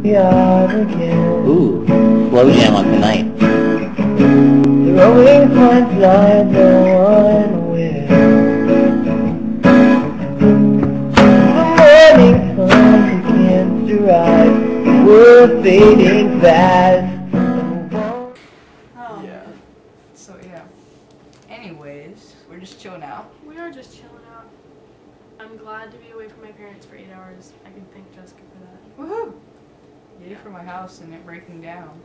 yard again. Ooh, slow jam on tonight. Throwing punchlines, no one will. The morning sun begins to rise. We're fading fast. Oh. Yeah. So yeah. Anyways, we're just chilling out. We are just chilling out. I'm glad to be away from my parents for 8 hours. I can thank Jessica for that. Woohoo! Yay for my house and it breaking down.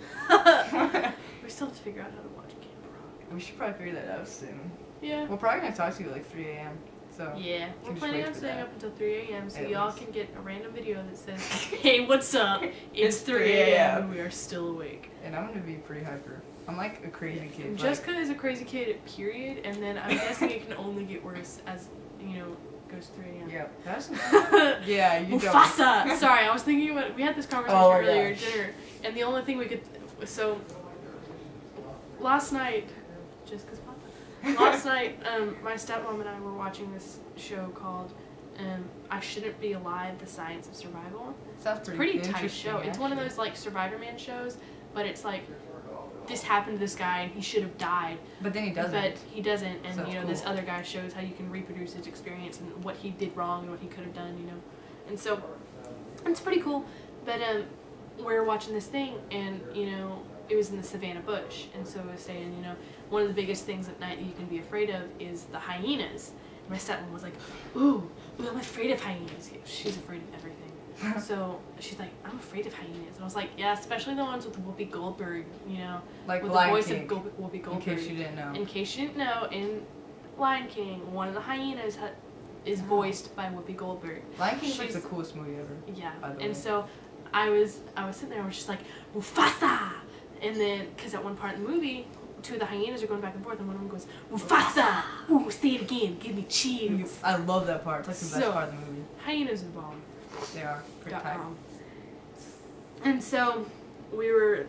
We still have to figure out how to watch Camp Rock. We should probably figure that out soon. Yeah. We're probably gonna talk to you at like 3 a.m. So yeah. We're planning on staying up until 3 a.m. so At y'all least. can get a random video that says, "Hey, what's up? It's 3 a.m. and we are still awake." And I'm gonna be pretty hyper. I'm like a crazy kid. Jessica is a crazy kid, period, and then I'm guessing it can only get worse as, you know, goes 3 a.m. Yeah, that's yeah, you Mufasa! don't. Sorry, I was thinking about, we had this conversation earlier at dinner, and the only thing we could, so, last night, Jessica's papa, last night, my stepmom and I were watching this show called, I Shouldn't Be Alive, The Science of Survival. Sounds Pretty tight show. It's one of those, like, Survivor Man shows, but it's like, this happened to this guy and he should have died. But then he doesn't. But he doesn't, and So you know, cool. this other guy shows how you can reproduce his experience and what he did wrong and what he could have done, you know. And so, it's pretty cool. But we're watching this thing, and you know, it was in the Savannah bush, and so it was saying, you know, one of the biggest things at night that you can be afraid of is the hyenas. And my stepmom was like, ooh, I'm afraid of hyenas. She's afraid of everything. So she's like, I'm afraid of hyenas. And I was like, yeah, especially the ones with Whoopi Goldberg, you know. Like with Lion the voice King. of Whoopi Goldberg. In case you didn't know. In case you didn't know, in Lion King, one of the hyenas is voiced by Whoopi Goldberg. Lion King is like the coolest movie ever. Yeah. By the And way. so I was sitting there, I was just like, Mufasa! And then, because at one part in the movie, two of the hyenas are going back and forth, and one of them goes, Mufasa! Ooh, say it again, give me chills. I love that part. It's like the best part of the movie. Hyenas are bomb. They are pretty tight. And so we were,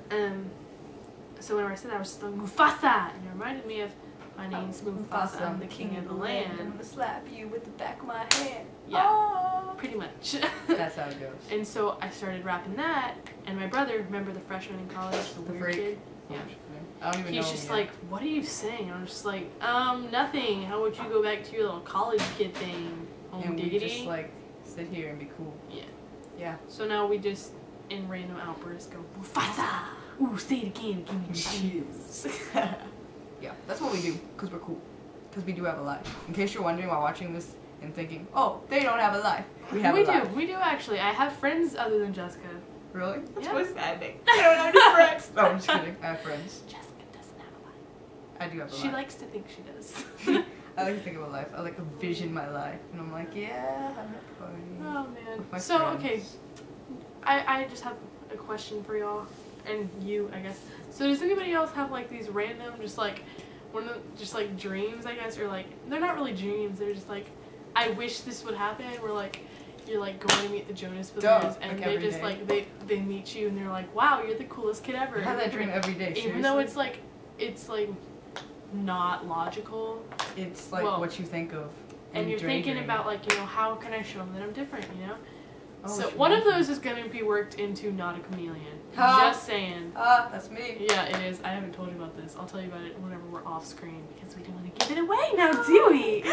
so whenever I said that, I was just like, Mufasa! And it reminded me of, my name's Mufasa, I'm the king of the land. I'm gonna slap you with the back of my hand. Yeah, Oh. pretty much. That's how it goes. And so I started rapping that, and my brother, remember the freshman in college, the weird freak? kid? Yeah. I don't even know. He's just like, what are you saying? And I'm just like, nothing. How would you go back to your little college kid thing? Oh, and diggity. we just like sit here and be cool. Yeah. Yeah. So now we just, in random outbursts, go, Mufasa! Ooh, say it again, give me chills. Yeah, that's what we do, because we're cool. Because we do have a life. In case you're wondering while watching this and thinking, oh, they don't have a life. We have a life. We do actually. I have friends other than Jessica. Really? That's Yeah. what's sad thing. I don't have any friends. No, I'm just kidding. I have friends. Jessica doesn't have a life. I do have a life. She likes to think she does. I like to think of a life. I like to vision my life. And I'm like, yeah, I'm at a party. Oh, man. With my So, friends. okay. I just have a question for y'all. And you, I guess. So does anybody else have like these random, just like, just like dreams, I guess? Or like, they're not really dreams. They're just like, I wish this would happen. Where like, you're like going to meet the Jonas Brothers, and like they every just day. like they meet you and they're like, wow, you're the coolest kid ever. I have that dream every day. Even though it's like not logical, it's like well, what you think of. and you're thinking daydream. about like, you know, how can I show them that I'm different, you know? Oh, So it's one of really- those is going to be worked into Not a Chameleon. Huh? Just saying. That's me. Yeah, it is. I haven't told you about this. I'll tell you about it whenever we're off screen because we don't want to give it away now, do we?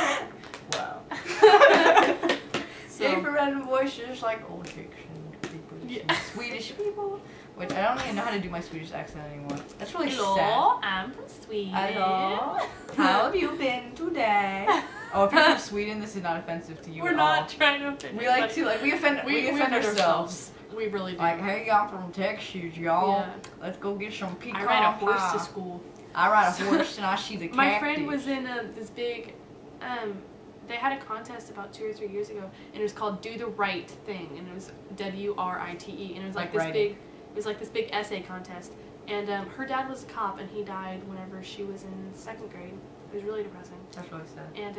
Wow. So, Yay for random voices like old fiction people, Yeah. Swedish people, which I don't even know how to do my Swedish accent anymore. That's really sad. hello, I'm from Sweden. Hello. How have you been today? Oh, if you're from Sweden, this is not offensive to you We're at not all. trying to offend We like anybody. to we offend ourselves. We really do. Like, hey, y'all from Texas, y'all. Yeah. Let's go get some pecan I ride a horse pie. to school. I ride a horse and I see the My cactus. friend was in this big, they had a contest about 2 or 3 years ago, and it was called Do the Right Thing, and it was WRITE, and it was like this writing. big, it was like this big essay contest, and her dad was a cop, and he died whenever she was in 2nd grade. It was really depressing. That's really sad. And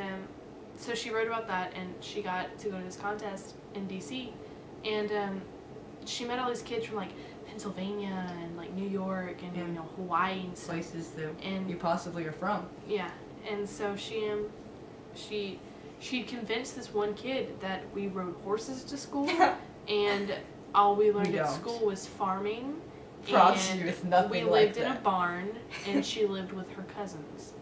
so she wrote about that, and she got to go to this contest in DC, and she met all these kids from like Pennsylvania and like New York and you know, Hawaii and stuff. Places that And- you possibly are from. Yeah, and so she convinced this one kid that we rode horses to school, and all we learned We at don't. school was farming. Props and you, it's nothing we like lived in a that. barn, and she lived with her cousins.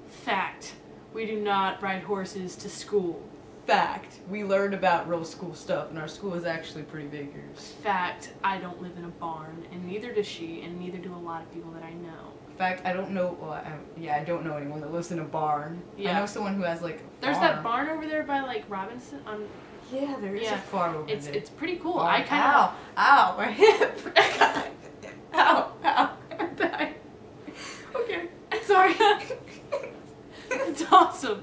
Fact. We do not ride horses to school. Fact. We learned about real school stuff, and our school is actually pretty big here. Fact. I don't live in a barn, and neither does she, and neither do a lot of people that I know. Fact, I don't know. Well, I don't know anyone that lives in a barn. Yeah. I know someone who has like. A There's farm. that barn over there by like Robinson. Yeah, there is Yeah. a farm over It's there. it's pretty cool. Farm. I kind of. Ow, my hip. Ow, ow, I'm back. Okay, sorry. It's awesome.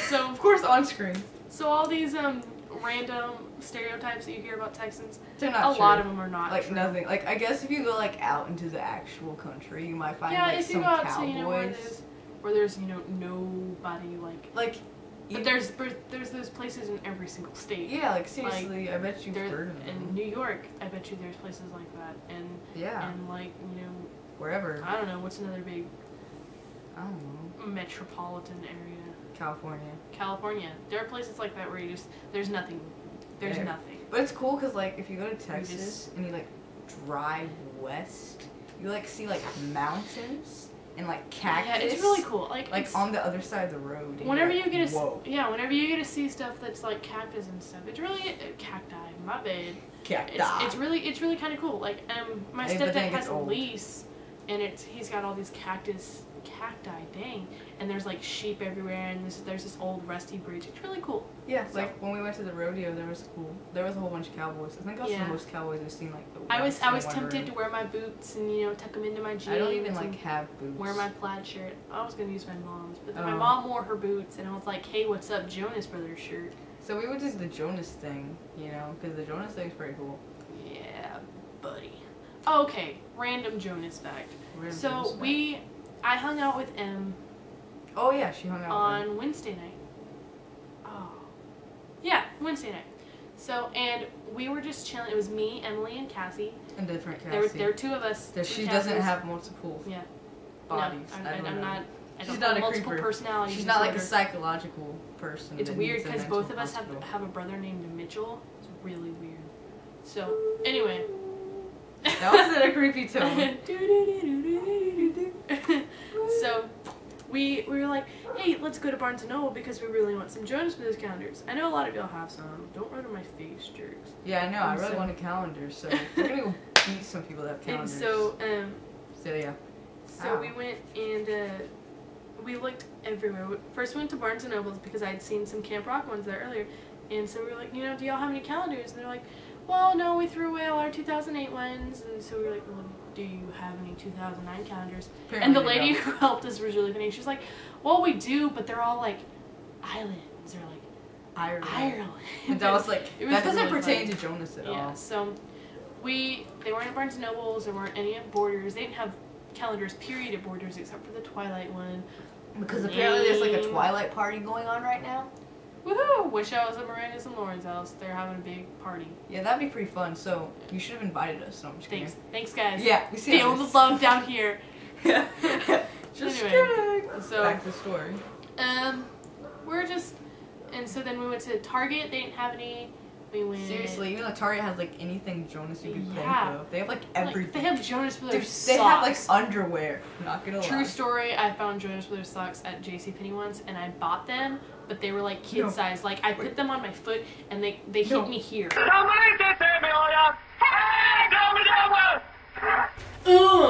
So Of course, on screen. so all these random stereotypes that you hear about Texans, They're a not lot true. of them are not Like true. nothing. Like I guess if you go like out into the actual country, you might find Yeah, like if you some go out cowboys. to where there's nobody Like, but there's those places in every single state. yeah, like seriously, I bet you've There, heard of them. in New York, I bet you there's places like that, and Yeah, and like wherever. I don't know what's another big I don't know. metropolitan area. California. California. There are places like that where there's nothing. There's There. nothing. But it's cool because like if you go to Texas just- and you like drive west, you like see like mountains and like cactus. Yeah, it's really cool. Like it's, on the other side of the road. and whenever you're you like, get to whoa, whenever you get to see stuff that's like cactus and stuff, it's really cacti. My bad. cacti. It's really kind of cool. Like my Hey, but then stepdad it gets has a old. lease, and he's got all these cacti. Dang, and there's like sheep everywhere, and there's this old rusty bridge. It's really cool. Yeah, So- like when we went to the rodeo, there was a whole bunch of cowboys. I think also Yeah. the most cowboys I've seen like. I was in one tempted room. to wear my boots and tuck them into my jeans. I don't even and like have boots. wear my plaid shirt. I was gonna use my mom's, but then my Oh. mom wore her boots, and I was like, "Hey, what's up, Jonas Brothers shirt?" So we would do the Jonas thing, because the Jonas thing's pretty cool. Yeah, buddy. Oh, okay, random Jonas fact. Random So Jonas fact. I hung out with M Oh yeah, she hung out with on Wednesday night. Oh, yeah, Wednesday night. So and we were just chilling. It was me, Emily, and Cassie. and different Cassie. There were two of us. So she two doesn't Cassies. have multiple Yeah. bodies. No, I don't I'm know. not. I She's don't not have a multiple creeper. personality She's not like a disorder. psychological person. It's that weird needs a because mental both of us hospital. have a brother named Mitchell. It's really weird. So anyway. That was in a creepy tone. So we were like, hey, let's go to Barnes & Noble because we really want some Jonas Brothers calendars. I know a lot of y'all have some. Don't run in my face, jerks. Yeah, I know. I really So- want a calendar, so we're gonna go beat some people that have And calendars. so yeah. So Ow. we went and we looked everywhere. First we went to Barnes & Noble's because I'd seen some Camp Rock ones there earlier. And so we were like, do y'all have any calendars? And they're like, well, no, we threw away all our 2008 ones. And so we were like, well, do you have any 2009 calendars? Apparently And the they lady don't. who helped us was really funny. She was like, well, we do, but they're all like islands or like Ireland. And that was like, It was that doesn't really pertain funny. to Jonas at Yeah, all. so they weren't at Barnes & Noble's, there weren't any at Borders. They didn't have calendars, period, at Borders except for the Twilight one. Because apparently there's like a Lame. Twilight party going on right now. Woohoo! Wish I was at Miranda's and Lauren's house. They're having a big party. Yeah, that'd be pretty fun. So you should have invited us. No, I'm just kidding. Thanks guys. Yeah, we see Feel the love down here. Yeah. Just Anyway, kidding. so- Back to the story. And so then we went to Target. They didn't have any. We went. Seriously, even though Target has like anything Jonas you could Yeah. think of, they have like Like, everything. they have Jonas Dude, Brothers they have like socks. underwear. Not gonna True lie. story, I found Jonas Brothers socks at JCPenney once, and I bought them, but they were like kid No. size. Like, I put them on my foot, and they No. hit me here. Somebody say me, oh yeah. Hey, come me down, Ugh!